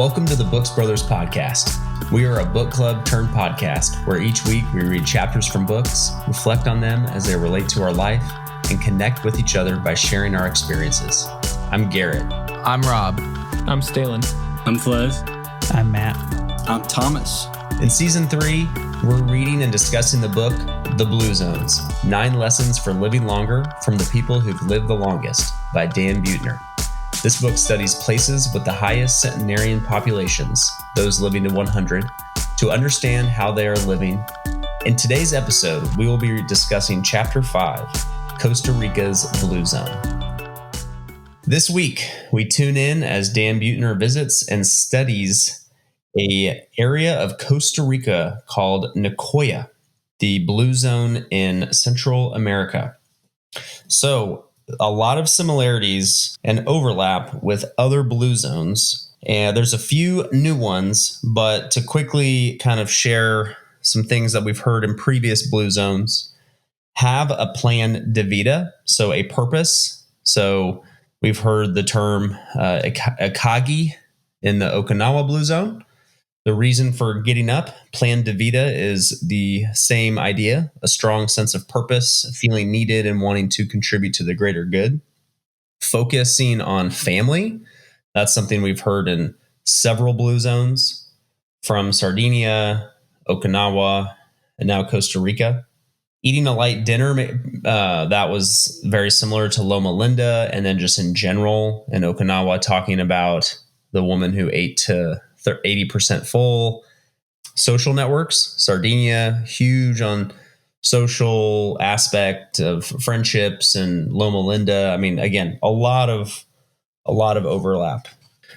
Welcome to the Books Brothers podcast. We are a book club turned podcast where each week we read chapters from books, reflect on them as they relate to our life, and connect with each other by sharing our experiences. I'm Garrett. I'm Rob. I'm Stalin. I'm Flev. I'm Matt. I'm Thomas. In Season 3, we're reading and discussing the book, The Blue Zones, 9 Lessons for Living Longer from the People Who've Lived the Longest by Dan Buettner. This book studies places with the highest centenarian populations, those living to 100, to understand how they are living. In today's episode, we will be discussing Chapter 5, Costa Rica's Blue Zone. This week, we tune in as Dan Buettner visits and studies an area of Costa Rica called Nicoyan, the Blue Zone in Central America. So, a lot of similarities and overlap with other blue zones. And there's a few new ones, but to quickly kind of share some things that we've heard in previous blue zones, have a plan de vida, so a purpose. So we've heard the term akagi in the Okinawa blue zone. The reason for getting up, plan de vida, is the same idea, a strong sense of purpose, feeling needed and wanting to contribute to the greater good. Focusing on family, that's something we've heard in several blue zones, from Sardinia, Okinawa, and now Costa Rica. Eating a light dinner, that was very similar to Loma Linda, and then just in general in Okinawa, talking about the woman who ate to 80% full. Social networks, Sardinia, huge on social aspect of friendships, and Loma Linda. I mean, again, a lot of overlap.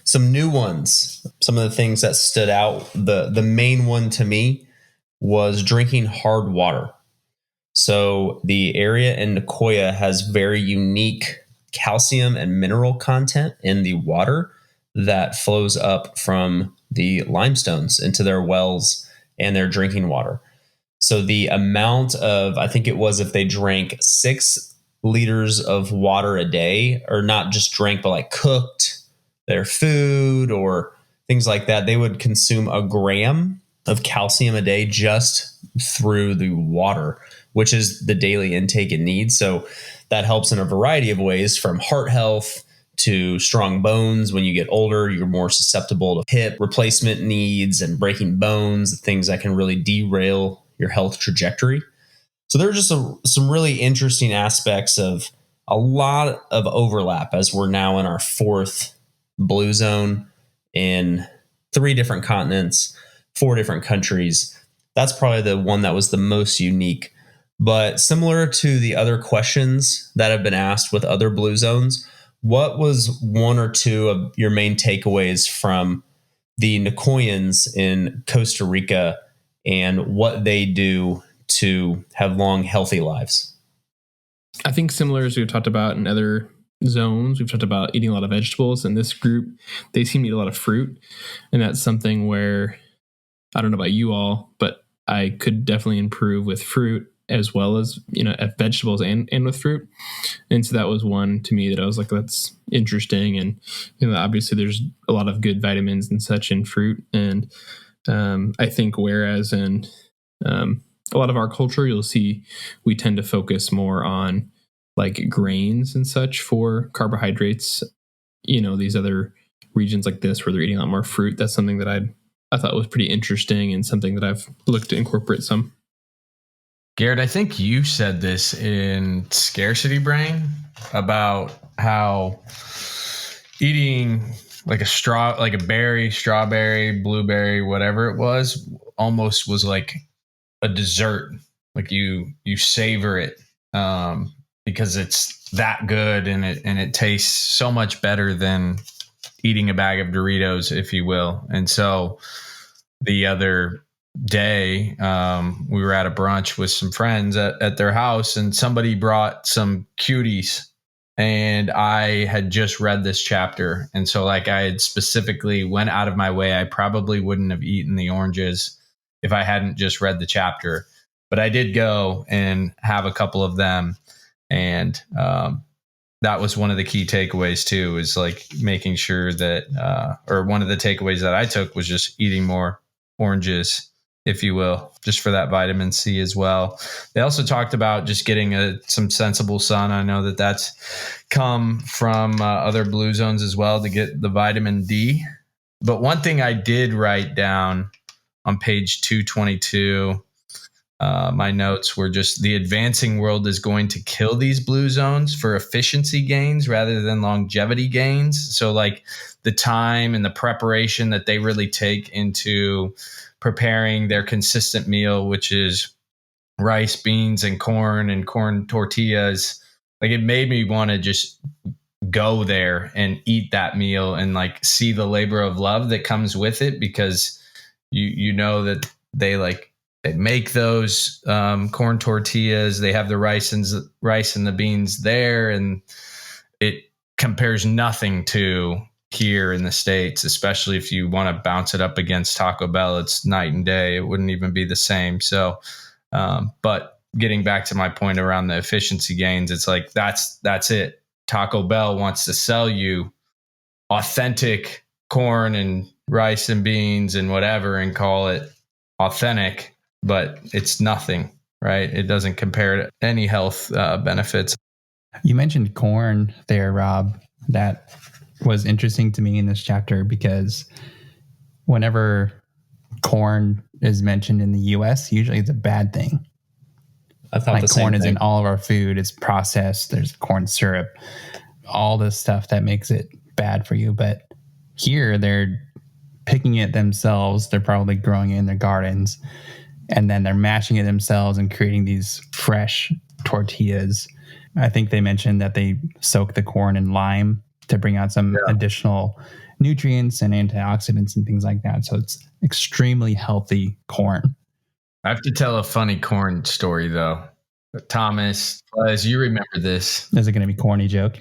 Some new ones, some of the things that stood out. The main one to me was drinking hard water. So the area in Nicoya has very unique calcium and mineral content in the water that flows up from the limestones into their wells and their drinking water. So the amount of, I think it was if they drank 6 liters of water a day, or not just drank, but like cooked their food or things like that, they would consume 1 gram of calcium a day just through the water, which is the daily intake it needs. So that helps in a variety of ways, from heart health to strong bones. When you get older, you're more susceptible to hip replacement needs and breaking bones, things that can really derail your health trajectory. So there are just some really interesting aspects of a lot of overlap, as we're now in our 4th blue zone in 3 different continents, 4 different countries. That's probably the one that was the most unique. But similar to the other questions that have been asked with other blue zones, what was 1 or 2 of your main takeaways from the Nicoyans in Costa Rica and what they do to have long, healthy lives? I think similar as we've talked about in other zones, we've talked about eating a lot of vegetables. In this group, they seem to eat a lot of fruit. And that's something where, I don't know about you all, but I could definitely improve with fruit, as well as, vegetables and with fruit. And so that was one to me that I was like, that's interesting. And, obviously there's a lot of good vitamins and such in fruit. And I think whereas in a lot of our culture, you'll see we tend to focus more on like grains and such for carbohydrates. These other regions like this where they're eating a lot more fruit, that's something that I thought was pretty interesting and something that I've looked to incorporate some. Garrett, I think you said this in Scarcity Brain about how eating like a berry, strawberry, blueberry, whatever it was, almost was like a dessert. Like you savor it because it's that good, and it tastes so much better than eating a bag of Doritos, if you will. And so the other day, we were at a brunch with some friends at their house, and somebody brought some cuties, and I had just read this chapter. And so I had specifically went out of my way. I probably wouldn't have eaten the oranges if I hadn't just read the chapter, but I did go and have a couple of them. And that was one of the key takeaways too, is like making sure that, or one of the takeaways that I took was just eating more oranges, if you will, just for that vitamin C as well. They also talked about just getting some sensible sun. I know that that's come from other blue zones as well, to get the vitamin D. But one thing I did write down on page 222, my notes were just, the advancing world is going to kill these blue zones for efficiency gains rather than longevity gains. So like the time and the preparation that they really take into preparing their consistent meal, which is rice, beans, and corn tortillas, like it made me want to just go there and eat that meal and like see the labor of love that comes with it, because you know that they make those corn tortillas, they have the rice and the beans there, and it compares nothing to here in the States, especially if you want to bounce it up against Taco Bell. It's night and day. It wouldn't even be the same. So, but getting back to my point around the efficiency gains, it's like, that's it. Taco Bell wants to sell you authentic corn and rice and beans and whatever and call it authentic, but it's nothing, right? It doesn't compare to any health benefits. You mentioned corn there, Rob. That was interesting to me in this chapter, because whenever corn is mentioned in the US, usually it's a bad thing. I thought like the same corn thing. is in all of our food. It's processed. There's corn syrup, all this stuff that makes it bad for you. But here they're picking it themselves. They're probably growing it in their gardens, and then they're mashing it themselves and creating these fresh tortillas. I think they mentioned that they soak the corn in lime to bring out some additional nutrients and antioxidants and things like that. So it's extremely healthy corn. I have to tell a funny corn story though. Thomas, as you remember this. Is it going to be a corny joke?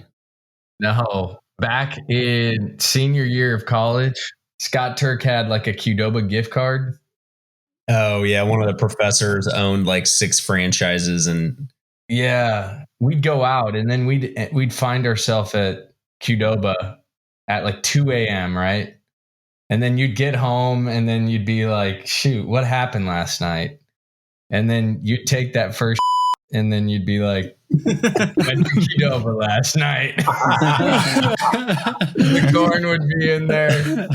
No. Back in senior year of college, Scott Turk had like a Qdoba gift card. Oh yeah, one of the professors owned like 6 franchises, and yeah, we'd go out and then we'd find ourselves at Qdoba at like 2 a.m., right? And then you'd get home and then you'd be like, shoot, what happened last night? And then you'd take that first and then you'd be like, went to Qdoba last night. The corn would be in there.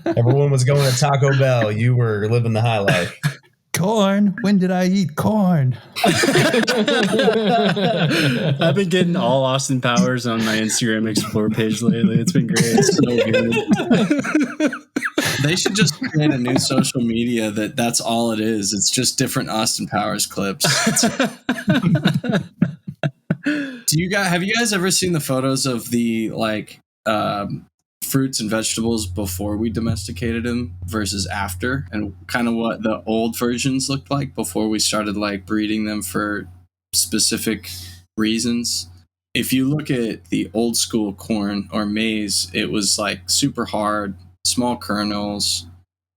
Everyone was going to Taco Bell. You were living the high life. Corn? When did I eat corn? I've been getting all Austin Powers on my Instagram Explore page lately. It's been great. It's so good. They should just create a new social media that's all it is. It's just different Austin Powers clips. Have you guys ever seen the photos of the fruits and vegetables before we domesticated them versus after, and kind of what the old versions looked like before we started like breeding them for specific reasons? If you look at the old school corn or maize, it was like super hard, small kernels.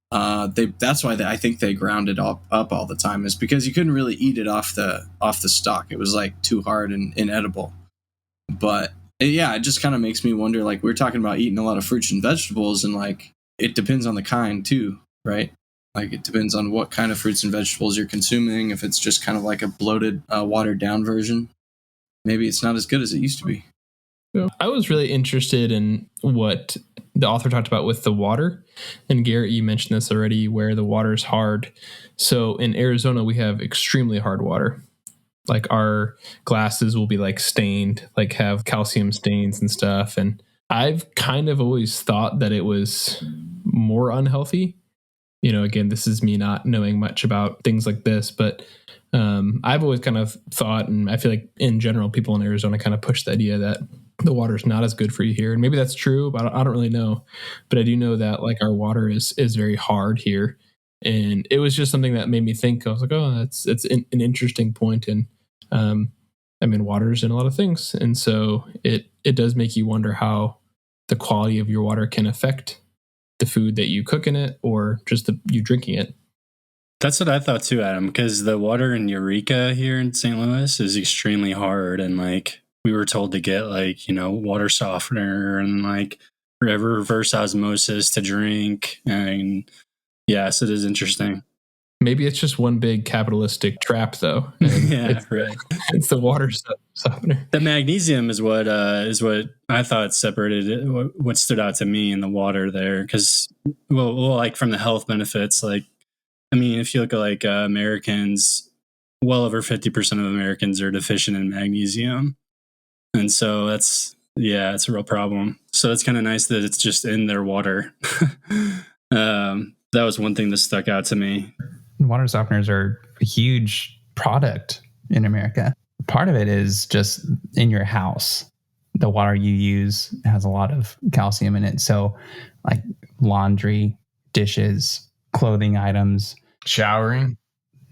That's why I think they ground it up all the time, is because you couldn't really eat it off the stalk. It was like too hard and inedible. But yeah, it just kind of makes me wonder, like, we're talking about eating a lot of fruits and vegetables, and like it depends on the kind too, right? Like it depends on what kind of fruits and vegetables you're consuming. If it's just kind of like a bloated, watered down version, maybe it's not as good as it used to be. I was really interested in what the author talked about with the water. And Garrett, you mentioned this already, where the water is hard. So in Arizona, we have extremely hard water. Like our glasses will be like stained, like have calcium stains and stuff. And I've kind of always thought that it was more unhealthy. You know, again, this is me not knowing much about things like this, but I've always kind of thought, and I feel like in general, people in Arizona kind of push the idea that the water is not as good for you here. And maybe that's true, but I don't really know. But I do know that like our water is very hard here. And it was just something that made me think. I was like, oh, it's an interesting point. And I mean, water's in a lot of things. And so it does make you wonder how the quality of your water can affect the food that you cook in it, or just you drinking it. That's what I thought too, Adam, because the water in Eureka here in St. Louis is extremely hard, and like we were told to get like, water softener and like reverse osmosis to drink. And yes, it is interesting. Maybe it's just one big capitalistic trap, though. Yeah, right. It's the water softener. The magnesium is what I thought separated it, what stood out to me in the water there. Because, well, like from the health benefits, like, I mean, if you look at like Americans, well over 50% of Americans are deficient in magnesium. And so it's a real problem. So it's kind of nice that it's just in their water. That was one thing that stuck out to me. Water softeners are a huge product in America. Part of it is just in your house. The water you use has a lot of calcium in it. So like laundry, dishes, clothing items, Showering.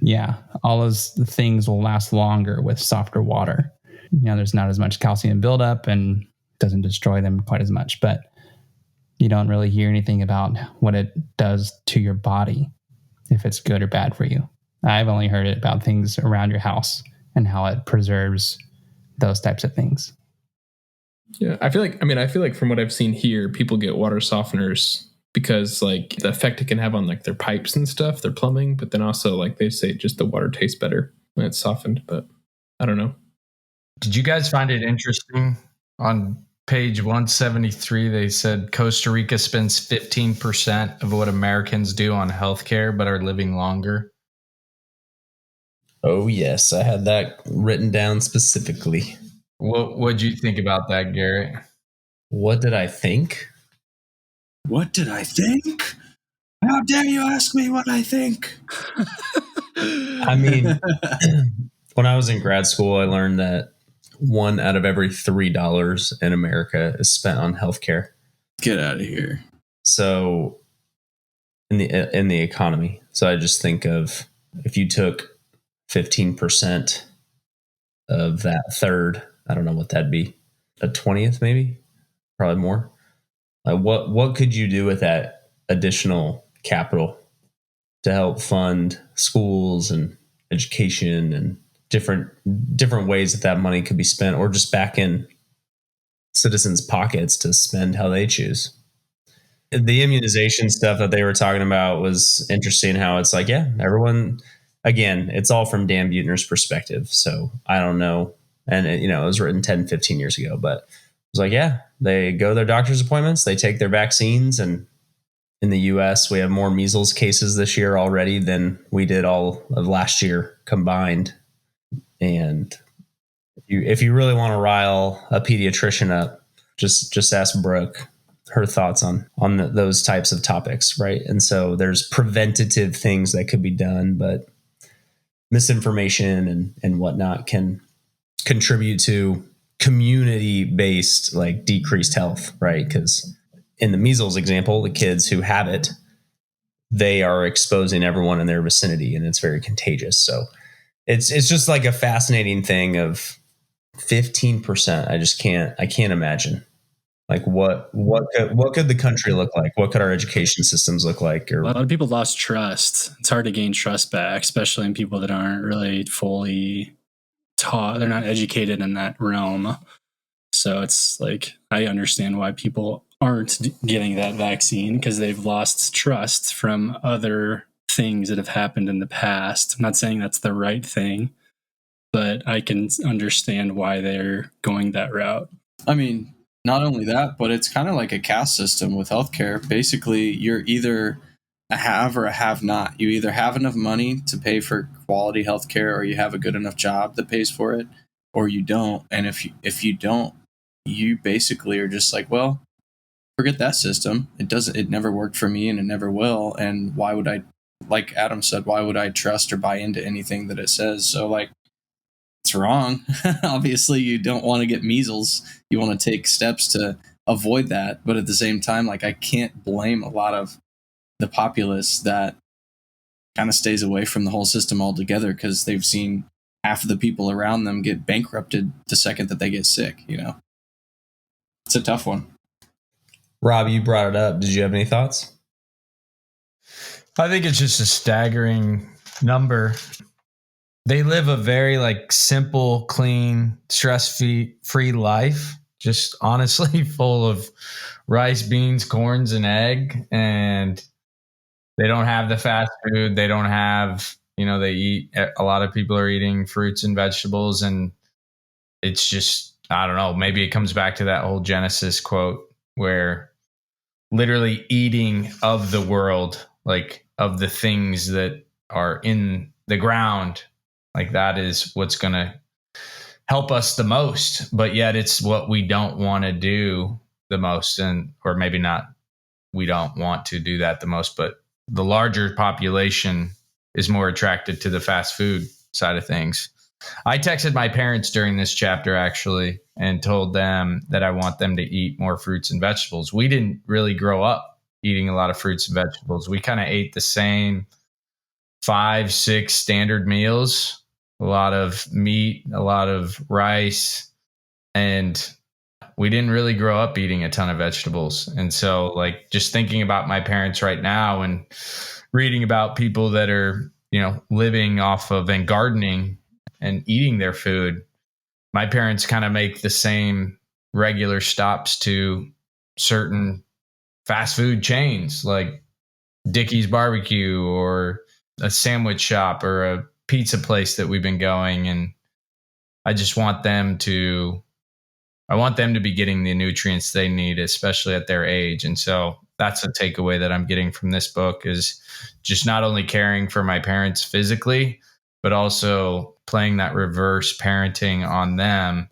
yeah, all those things will last longer with softer water. There's not as much calcium buildup and doesn't destroy them quite as much, but you don't really hear anything about what it does to your body, if it's good or bad for you. I've only heard it about things around your house and how it preserves those types of things. Yeah, I feel like from what I've seen here, people get water softeners because like the effect it can have on like their pipes and stuff, their plumbing, but then also like they say just the water tastes better when it's softened, but I don't know. Did you guys find it interesting? On page 173, they said Costa Rica spends 15% of what Americans do on healthcare, but are living longer. Oh, yes. I had that written down specifically. What'd you think about that, Garrett? What did I think? What did I think? How dare you ask me what I think? I mean, when I was in grad school, I learned that 1 out of every $3 in America is spent on healthcare. Get out of here. So in the economy. So I just think of if you took 15% of that third, I don't know what that'd be, a 20th maybe, probably more. What could you do with that additional capital to help fund schools and education and different ways that money could be spent, or just back in citizens' pockets to spend how they choose? The immunization stuff that they were talking about was interesting, how it's like, yeah, everyone, again, it's all from Dan Buettner's perspective. So I don't know. And it was written 10, 15 years ago, but it was like, yeah, they go to their doctor's appointments, they take their vaccines. And in the US, we have more measles cases this year already than we did all of last year combined. And if you really want to rile a pediatrician up, just ask Brooke her thoughts on those types of topics, right? And so there's preventative things that could be done, but misinformation and whatnot can contribute to community-based like decreased health, right? Because in the measles example, the kids who have it, they are exposing everyone in their vicinity, and it's very contagious. So it's just like a fascinating thing of 15%. I can't imagine. Like what could the country look like? What could our education systems look like? Or a lot of people lost trust. It's hard to gain trust back, especially in people that aren't really fully taught. They're not educated in that realm. So it's like, I understand why people aren't getting that vaccine, because they've lost trust from other things that have happened in the past. I'm not saying that's the right thing, but I can understand why they're going that route. I mean, not only that, but it's kind of like a caste system with healthcare. Basically, you're either a have or a have not. You either have enough money to pay for quality healthcare, or you have a good enough job that pays for it, or you don't. And if you don't, you basically are just like, well, forget that system. It never worked for me, and it never will. And why would I, like Adam said, why would I trust or buy into anything that it says? So like, it's wrong. Obviously, you don't want to get measles. You want to take steps to avoid that. But at the same time, like, I can't blame a lot of the populace that kind of stays away from the whole system altogether, because they've seen half of the people around them get bankrupted the second that they get sick. It's a tough one. Rob, you brought it up. Did you have any thoughts? I think it's just a staggering number. they live a very like simple, clean, stress-free life. Just honestly full of rice, beans, corns, and egg. And they don't have the fast food. They don't have, they eat, a lot of people are eating fruits and vegetables. And it's just, I don't know, maybe it comes back to that whole Genesis quote where literally eating of the world, like of the things that are in the ground, like that is what's going to help us the most. But yet it's what we don't want to do the most. Or maybe not, we don't want to do that the most, but the larger population is more attracted to the fast food side of things. I texted my parents during this chapter actually and told them that I want them to eat more fruits and vegetables. We didn't really grow up eating a lot of fruits and vegetables. We kind of ate the same 5-6 standard meals, a lot of meat, a lot of rice, and we didn't really grow up eating a ton of vegetables. And so like just thinking about my parents right now and reading about people that are, living off of and gardening and eating their food, my parents kind of make the same regular stops to certain fast food chains like Dickie's Barbecue or a sandwich shop or a pizza place that we've been going. And I just want them to be getting the nutrients they need, especially at their age. And so that's a takeaway that I'm getting from this book is just not only caring for my parents physically, but also playing that reverse parenting on them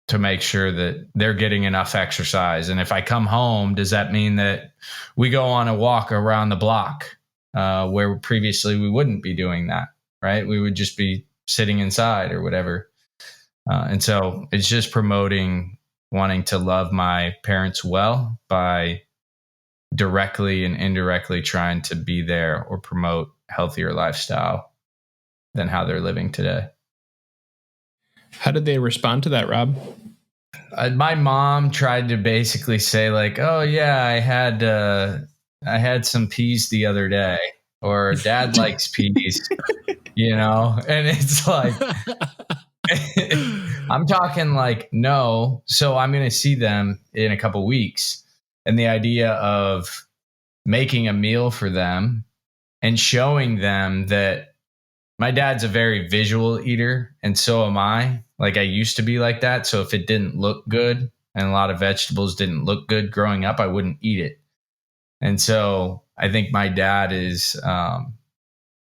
to make sure that they're getting enough exercise. And if I come home, does that mean that we go on a walk around the block where previously we wouldn't be doing that, right? We would just be sitting inside or whatever. And so it's just promoting wanting to love my parents well by directly and indirectly trying to be there or promote healthier lifestyle than how they're living today. How did they respond to that, Rob? My mom tried to basically say like, oh yeah, I had some peas the other day, or dad likes peas, and it's like, I'm talking like, no. So I'm going to see them in a couple weeks. And the idea of making a meal for them and showing them that my dad's a very visual eater. And so am I. Like I used to be like that. So if it didn't look good and a lot of vegetables didn't look good growing up, I wouldn't eat it. And so I think my dad is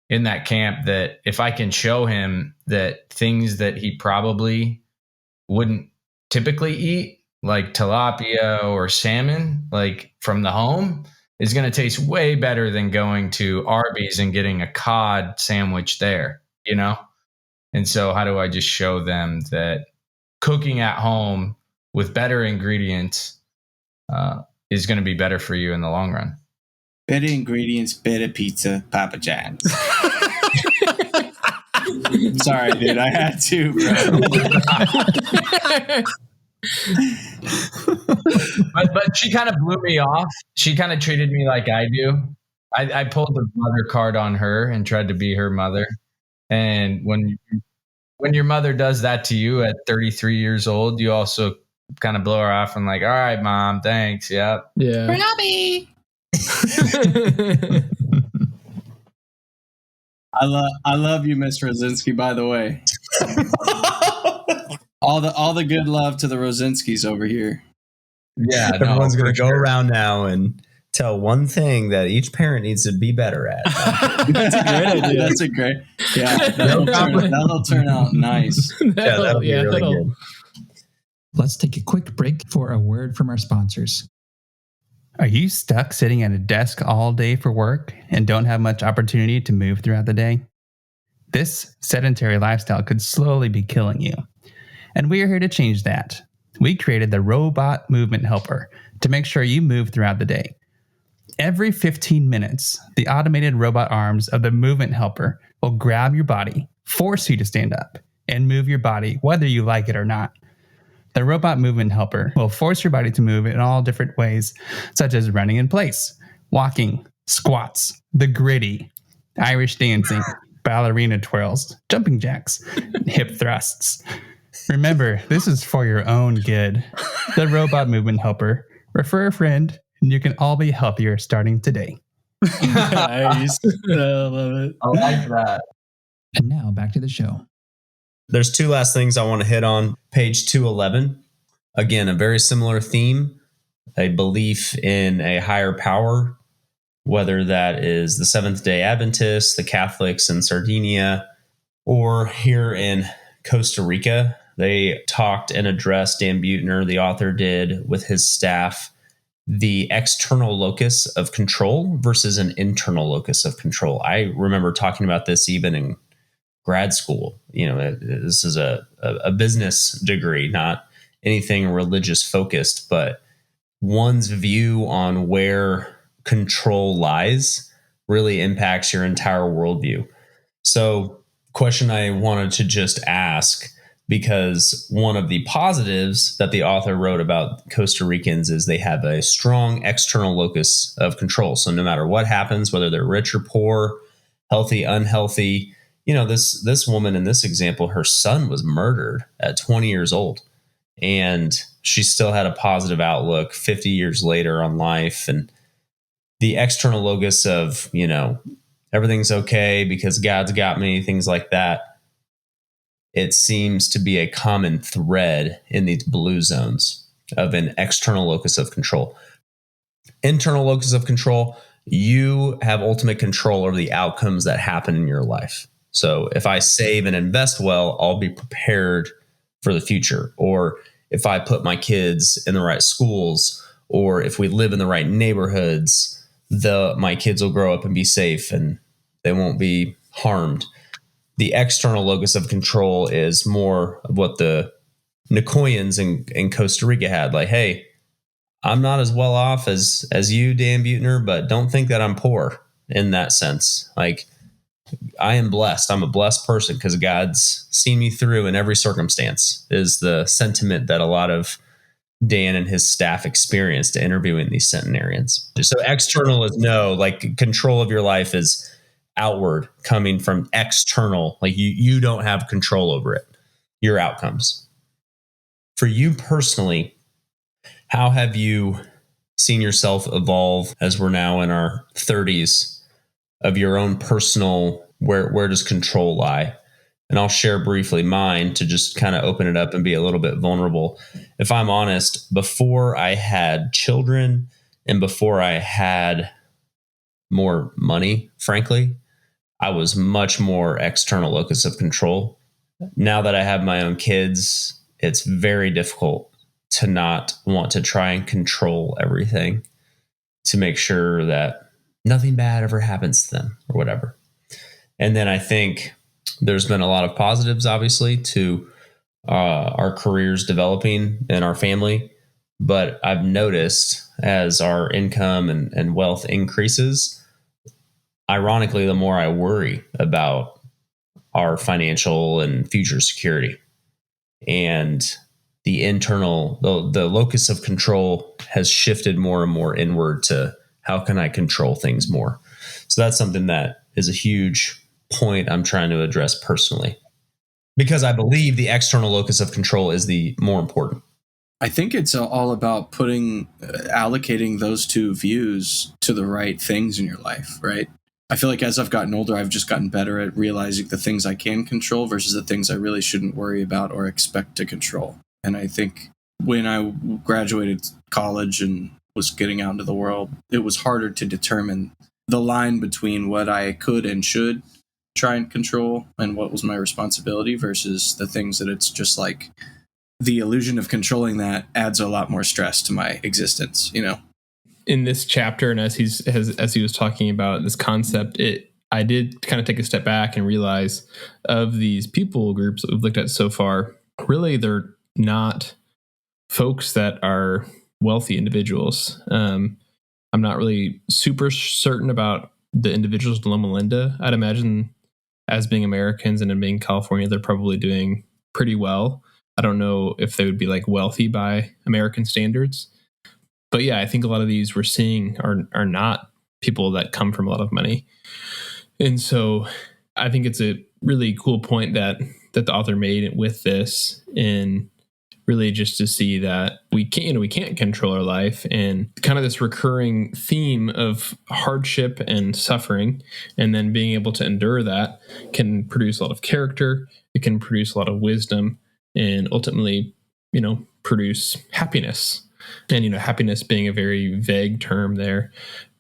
in that camp that if I can show him that things that he probably wouldn't typically eat, like tilapia or salmon, like from the home, is going to taste way better than going to Arby's and getting a cod sandwich there, And so how do I just show them that cooking at home with better ingredients is going to be better for you in the long run? Better ingredients, better pizza, Papa John's. Sorry, dude. I had to, bro. But she kind of blew me off. She kind of treated me like I do. I pulled the mother card on her and tried to be her mother. And when your mother does that to you at 33 years old, you also kind of blow her off and like, all right, mom, thanks. Yep. Yeah. Robbie. I love you, Miss Rosinski, by the way. all the good love to the Rosinskis over here. Yeah, everyone's going to go around now and tell one thing that each parent needs to be better at. That's a great idea. That's a great. Yeah, that'll turn out nice. That'll be really good. Let's take a quick break for a word from our sponsors. Are you stuck sitting at a desk all day for work and don't have much opportunity to move throughout the day? This sedentary lifestyle could slowly be killing you. And we are here to change that. We created the Robot Movement Helper to make sure you move throughout the day. Every 15 minutes, the automated robot arms of the Movement Helper will grab your body, force you to stand up, and move your body whether you like it or not. The Robot Movement Helper will force your body to move in all different ways, such as running in place, walking, squats, the gritty, Irish dancing, ballerina twirls, jumping jacks, hip thrusts. Remember, this is for your own good. The Robot Movement Helper. Refer a friend, and you can all be healthier starting today. Nice. I love it. I like that. And now back to the show. There's two last things I want to hit on. Page 211. Again, a very similar theme, a belief in a higher power, whether that is the Seventh-day Adventists, the Catholics in Sardinia, or here in Costa Rica. They talked and addressed, Dan Buettner, the author, did with his staff, the external locus of control versus an internal locus of control. I remember talking about this even in grad school. This is a business degree, not anything religious focused, but one's view on where control lies really impacts your entire worldview. So, question I wanted to just ask, because one of the positives that the author wrote about Costa Ricans is they have a strong external locus of control. So no matter what happens, whether they're rich or poor, healthy, unhealthy, this woman in this example, her son was murdered at 20 years old, and she still had a positive outlook 50 years later on life. And the external locus of, everything's okay because God's got me, things like that. It seems to be a common thread in these blue zones of an external locus of control. Internal locus of control, you have ultimate control over the outcomes that happen in your life. So if I save and invest well, I'll be prepared for the future. Or if I put my kids in the right schools, or if we live in the right neighborhoods, my kids will grow up and be safe and they won't be harmed. The external locus of control is more of what the Nicoyans in Costa Rica had. Like, hey, I'm not as well off as you, Dan Buettner, but don't think that I'm poor in that sense. Like, I am blessed. I'm a blessed person because God's seen me through in every circumstance, is the sentiment that a lot of Dan and his staff experienced interviewing these centenarians. So external is no, like control of your life is outward, coming from external. Like you don't have control over it, your outcomes. For you personally, how have you seen yourself evolve as we're now in our 30s of your own personal, where does control lie? And I'll share briefly mine to just kind of open it up and be a little bit vulnerable. If I'm honest, before I had children and before I had more money, frankly, I was much more external locus of control. Now that I have my own kids, it's very difficult to not want to try and control everything to make sure that nothing bad ever happens to them or whatever. And then I think there's been a lot of positives, obviously, to our careers developing in our family. But I've noticed as our income and wealth increases, ironically, the more I worry about our financial and future security. And the internal, the locus of control has shifted more and more inward to how can I control things more? So that's something that is a huge point I'm trying to address personally, because I believe the external locus of control is the more important. I think it's all about allocating those two views to the right things in your life, right? I feel like as I've gotten older, I've just gotten better at realizing the things I can control versus the things I really shouldn't worry about or expect to control. And I think when I graduated college and was getting out into the world, it was harder to determine the line between what I could and should try and control and what was my responsibility versus the things that it's just like the illusion of controlling that adds a lot more stress to my existence, In this chapter, and as he was talking about this concept, I did kind of take a step back and realize of these people groups that we've looked at so far, really they're not folks that are wealthy individuals. I'm not really super certain about the individuals in Loma Linda. I'd imagine as being Americans and in being California, they're probably doing pretty well. I don't know if they would be like wealthy by American standards. But yeah, I think a lot of these we're seeing are not people that come from a lot of money. And so I think it's a really cool point that the author made with this, and really just to see that we can't control our life, and kind of this recurring theme of hardship and suffering, and then being able to endure that can produce a lot of character. It can produce a lot of wisdom, and ultimately, produce happiness. And happiness being a very vague term there,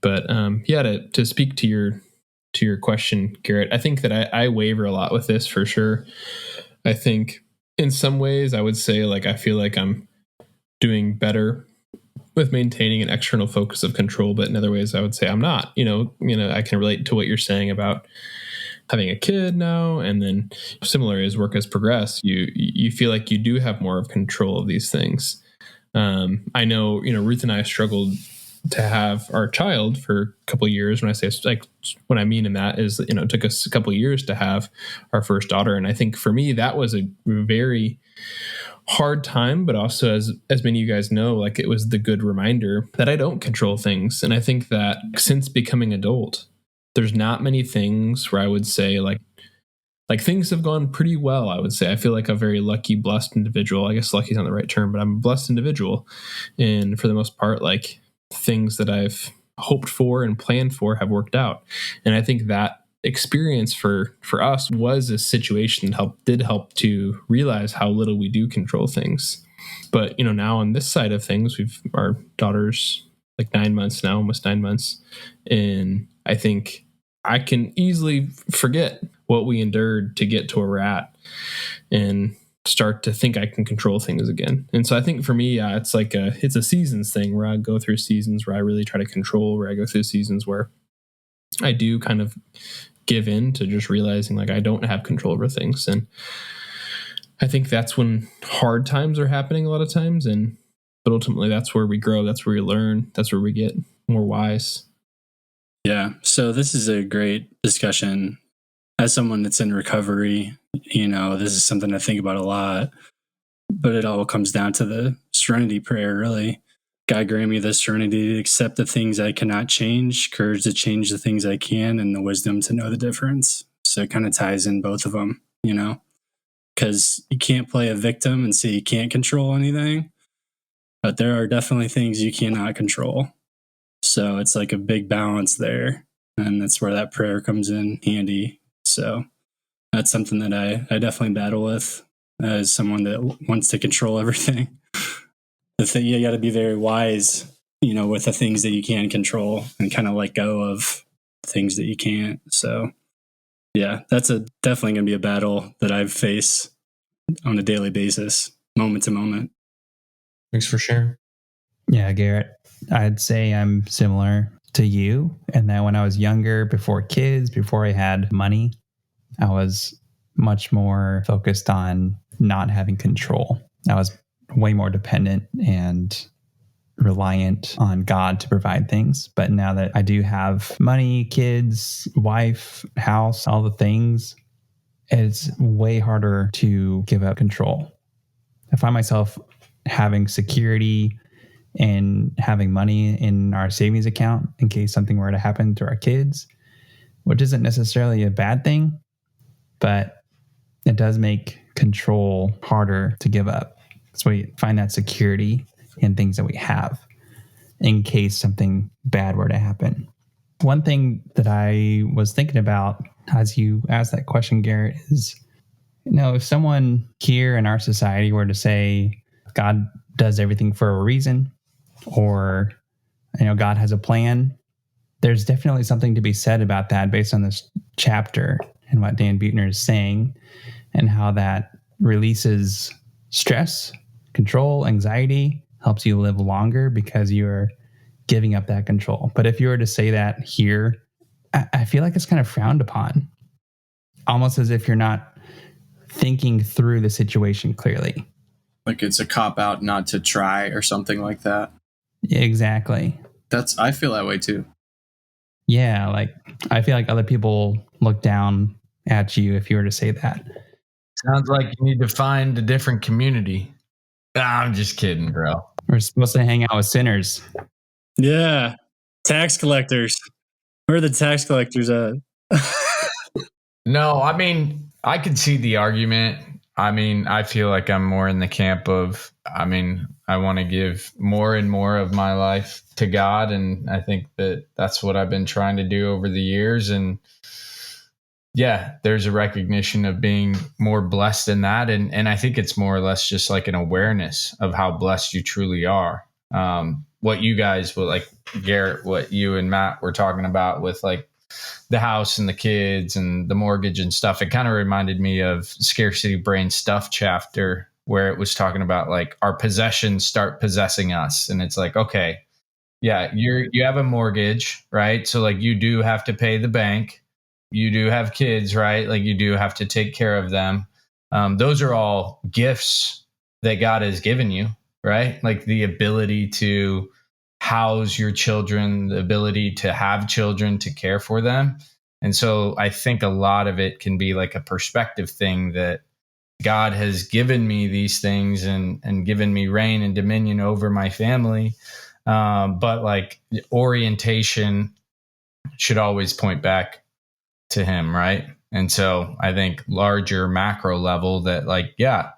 but to speak to your question, Garrett, I think that I waver a lot with this for sure. I think in some ways I would say I feel like I'm doing better with maintaining an external focus of control, but in other ways I would say I'm not. I can relate to what you're saying about having a kid now, and then similar as work has progressed, you feel like you do have more of control of these things. I know, Ruth and I struggled to have our child for a couple of years. When I say what I mean in that is, it took us a couple of years to have our first daughter. And I think for me, that was a very hard time, but also as many of you guys know, it was the good reminder that I don't control things. And I think that since becoming adult, there's not many things where I would say things have gone pretty well, I would say. I feel like a very lucky, blessed individual. I guess lucky is not the right term, but I'm a blessed individual. And for the most part, things that I've hoped for and planned for have worked out. And I think that experience for us was a situation that did help to realize how little we do control things. But, now on this side of things, our daughter's 9 months now, almost 9 months. And I think I can easily forget what we endured to get to where we're at and start to think I can control things again. And so I think for me, it's it's a seasons thing where I go through seasons where I really try to control, where I go through seasons where I do kind of give in to just realizing I don't have control over things. And I think that's when hard times are happening a lot of times. But ultimately that's where we grow. That's where we learn. That's where we get more wise. Yeah. So this is a great discussion. As someone that's in recovery, this is something I think about a lot, but it all comes down to the serenity prayer, really. God grant me the serenity to accept the things I cannot change, courage to change the things I can, and the wisdom to know the difference. So it kind of ties in both of them, because you can't play a victim and say you can't control anything, but there are definitely things you cannot control. So it's a big balance there. And that's where that prayer comes in handy. So that's something that I definitely battle with as someone that wants to control everything. You got to be very wise, with the things that you can control and kind of let go of things that you can't. So yeah, that's definitely going to be a battle that I face on a daily basis, moment to moment. Thanks for sharing. Yeah, Garrett, I'd say I'm similar to you. And that when I was younger, before kids, before I had money, I was much more focused on not having control. I was way more dependent and reliant on God to provide things. But now that I do have money, kids, wife, house, all the things, it's way harder to give up control. I find myself having security and having money in our savings account in case something were to happen to our kids, which isn't necessarily a bad thing, but it does make control harder to give up. So we find that security in things that we have in case something bad were to happen. One thing that I was thinking about as you asked that question, Garrett, is, if someone here in our society were to say God does everything for a reason, or, God has a plan, there's definitely something to be said about that based on this chapter and what Dan Buettner is saying, and how that releases stress, control, anxiety, helps you live longer because you're giving up that control. But if you were to say that here, I feel like it's kind of frowned upon, almost as if you're not thinking through the situation clearly. Like it's a cop-out not to try or something like that. Exactly. I feel that way too. Yeah, I feel like other people look down at you if you were to say that. Sounds like you need to find a different community. I'm just kidding, bro. We're supposed to hang out with sinners. Yeah. Tax collectors. Where are the tax collectors at? No, I mean, I can see the argument. I mean, I feel like I'm more in the camp of, I mean, I want to give more and more of my life to God. And I think that that's what I've been trying to do over the years. And yeah, there's a recognition of being more blessed in that. And I think it's more or less just like an awareness of how blessed you truly are. What you guys will like, Garrett, what you and Matt were talking about with like the house and the kids and the mortgage and stuff. It kind of reminded me of Scarcity Brain Stuff chapter where it was talking about like our possessions start possessing us. And it's like, okay, yeah, you have a mortgage, right? So like you do have to pay the bank. You do have kids, right? Like you do have to take care of them. Those are all gifts that God has given you, right? Like the ability to house your children, the ability to have children, to care for them. And so I think a lot of it can be like a perspective thing that God has given me these things and given me reign and dominion over my family. But like the orientation should always point back to him, right? And so I think larger macro level that like, yeah,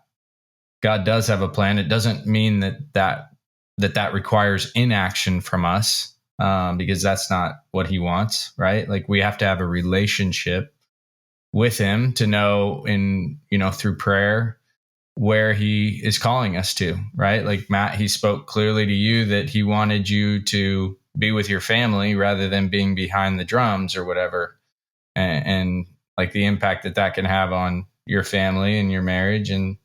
God does have a plan. It doesn't mean that requires inaction from us, because that's not what he wants, right? Like we have to have a relationship with him to know through prayer where he is calling us to, right? Like Matt, he spoke clearly to you that he wanted you to be with your family rather than being behind the drums or whatever. And like the impact that can have on your family and your marriage and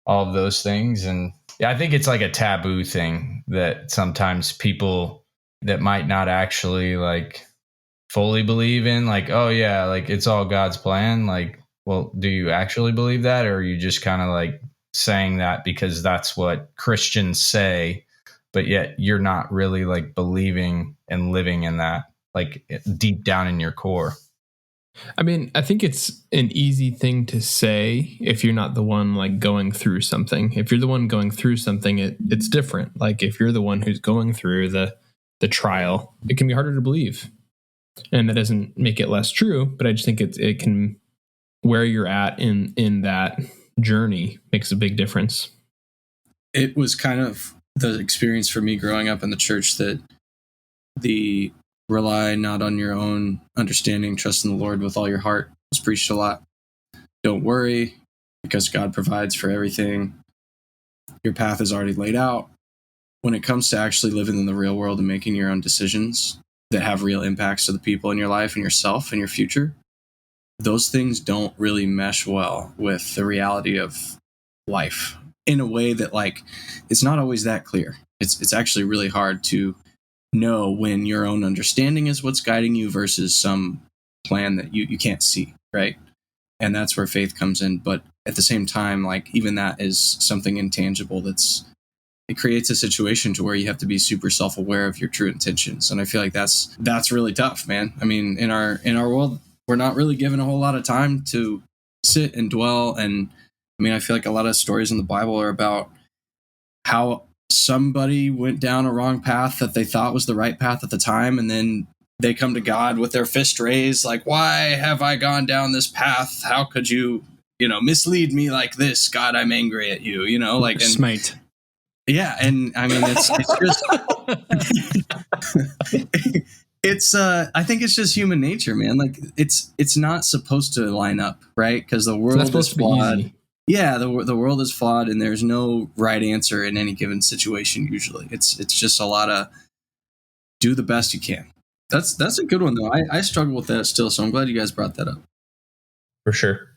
all of those things. And yeah, I think it's like a taboo thing that sometimes people that might not actually like fully believe in, like, oh yeah, like it's all God's plan. Like, well, do you actually believe that? Or are you just kind of like saying that because that's what Christians say, but yet you're not really like believing and living in that, like deep down in your core? I mean, I think it's an easy thing to say if you're not the one like going through something. If you're the one going through something, it's different. Like if you're the one who's going through the trial, it can be harder to believe. And that doesn't make it less true, but I just think it can, where you're at in that journey makes a big difference. It was kind of the experience for me growing up in the church that the rely not on your own understanding, trust in the Lord with all your heart was preached a lot. Don't worry, because God provides for everything. Your path is already laid out. When it comes to actually living in the real world and making your own decisions that have real impacts to the people in your life and yourself and your future, those things don't really mesh well with the reality of life in a way that like it's not always that clear. It's actually really hard to know when your own understanding is what's guiding you versus some plan that you can't see, right? And that's where faith comes in. But at the same time, like even that is something intangible it creates a situation to where you have to be super self-aware of your true intentions. And I feel like that's really tough, man. I mean, in our world, we're not really given a whole lot of time to sit and dwell. And I mean, I feel like a lot of stories in the Bible are about how somebody went down a wrong path that they thought was the right path at the time, and then they come to God with their fist raised, like, why have I gone down this path? How could you, mislead me like this? God, I'm angry at you, like, and smite. Yeah. And I mean, it's just, I think it's just human nature, man. Like it's not supposed to line up, right? Because the world is flawed. Yeah, the world is flawed, and there's no right answer in any given situation. Usually, it's just a lot of do the best you can. That's a good one though. I struggle with that still, so I'm glad you guys brought that up. For sure.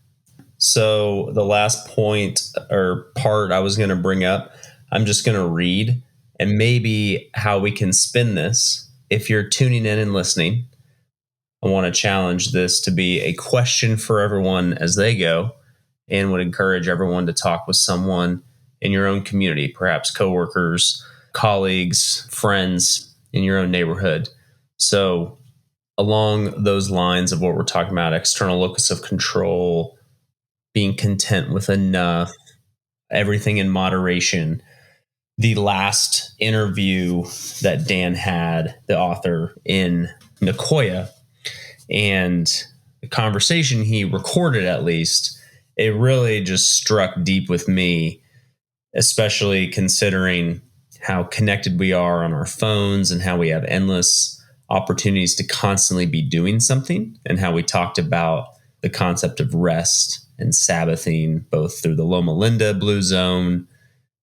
So the last point or part I was going to bring up, I'm just going to read, and maybe how we can spin this. If you're tuning in and listening, I want to challenge this to be a question for everyone as they go, and would encourage everyone to talk with someone in your own community, perhaps coworkers, colleagues, friends in your own neighborhood. So along those lines of what we're talking about, external locus of control, being content with enough, everything in moderation. The last interview that Dan had, the author, in Nicoya, and conversation he recorded, at least, it really just struck deep with me, especially considering how connected we are on our phones and how we have endless opportunities to constantly be doing something, and how we talked about the concept of rest and Sabbathing, both through the Loma Linda Blue Zone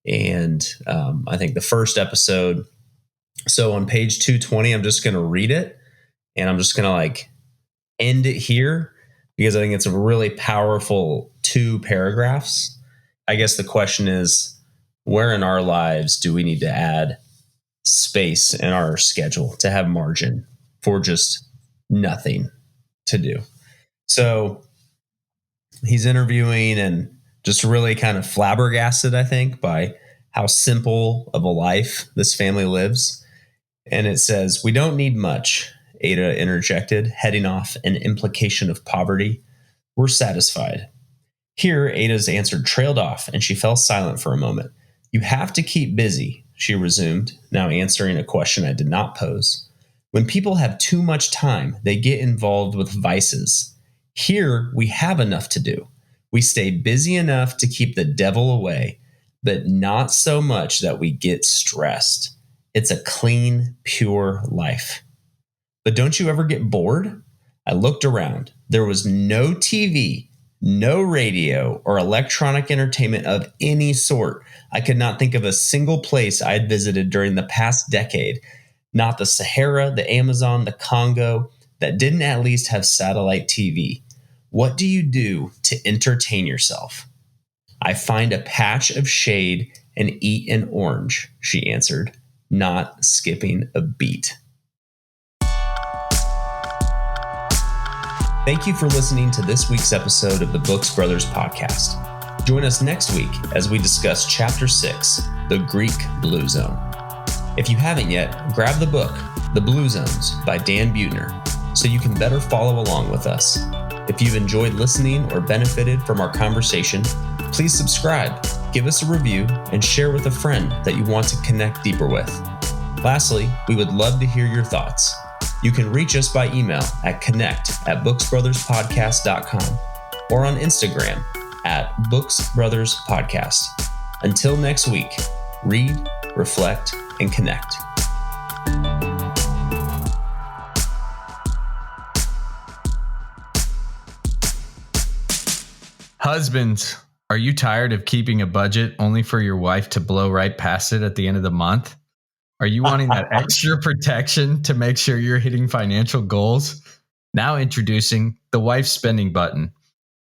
and I think the first episode. So on page 220, I'm just going to read it, and I'm just going to like end it here because I think it's a really powerful 2 paragraphs. I guess the question is, where in our lives do we need to add space in our schedule to have margin for just nothing to do? So he's interviewing and just really kind of flabbergasted, I think, by how simple of a life this family lives. And it says, "We don't need much," Ada interjected, heading off an implication of poverty. "We're satisfied." Here, Ada's answer trailed off, and she fell silent for a moment. "You have to keep busy," she resumed, now answering a question I did not pose. "When people have too much time, they get involved with vices. Here, we have enough to do. We stay busy enough to keep the devil away, but not so much that we get stressed. It's a clean, pure life. But don't you ever get bored?" I looked around. There was no TV, no radio, or electronic entertainment of any sort. I could not think of a single place I had visited during the past decade, not the Sahara, the Amazon, the Congo, that didn't at least have satellite TV. What do you do to entertain yourself? "I find a patch of shade and eat an orange," she answered, not skipping a beat. Thank you for listening to this week's episode of the Books Brothers podcast. Join us next week as we discuss Chapter 6, The Greek Blue Zone. If you haven't yet, grab the book, The Blue Zones by Dan Buettner, so you can better follow along with us. If you've enjoyed listening or benefited from our conversation, please subscribe, give us a review, and share with a friend that you want to connect deeper with. Lastly, we would love to hear your thoughts. You can reach us by email at connect@booksbrotherspodcast.com or on Instagram @booksbrotherspodcast. Until next week, read, reflect, and connect. Husbands, are you tired of keeping a budget only for your wife to blow right past it at the end of the month? Are you wanting that extra protection to make sure you're hitting financial goals? Now introducing the Wife Spending Button.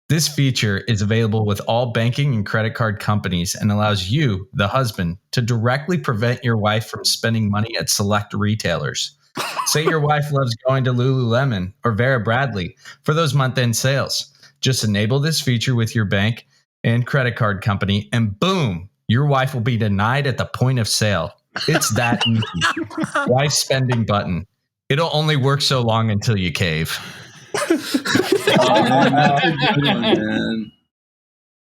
This feature is available with all banking and credit card companies and allows you, the husband, to directly prevent your wife from spending money at select retailers. Say your wife loves going to Lululemon or Vera Bradley for those month-end sales. Just enable this feature with your bank and credit card company, and boom, your wife will be denied at the point of sale. It's that easy. Wife Spending Button. It'll only work so long until you cave. Oh, that's a good one, man.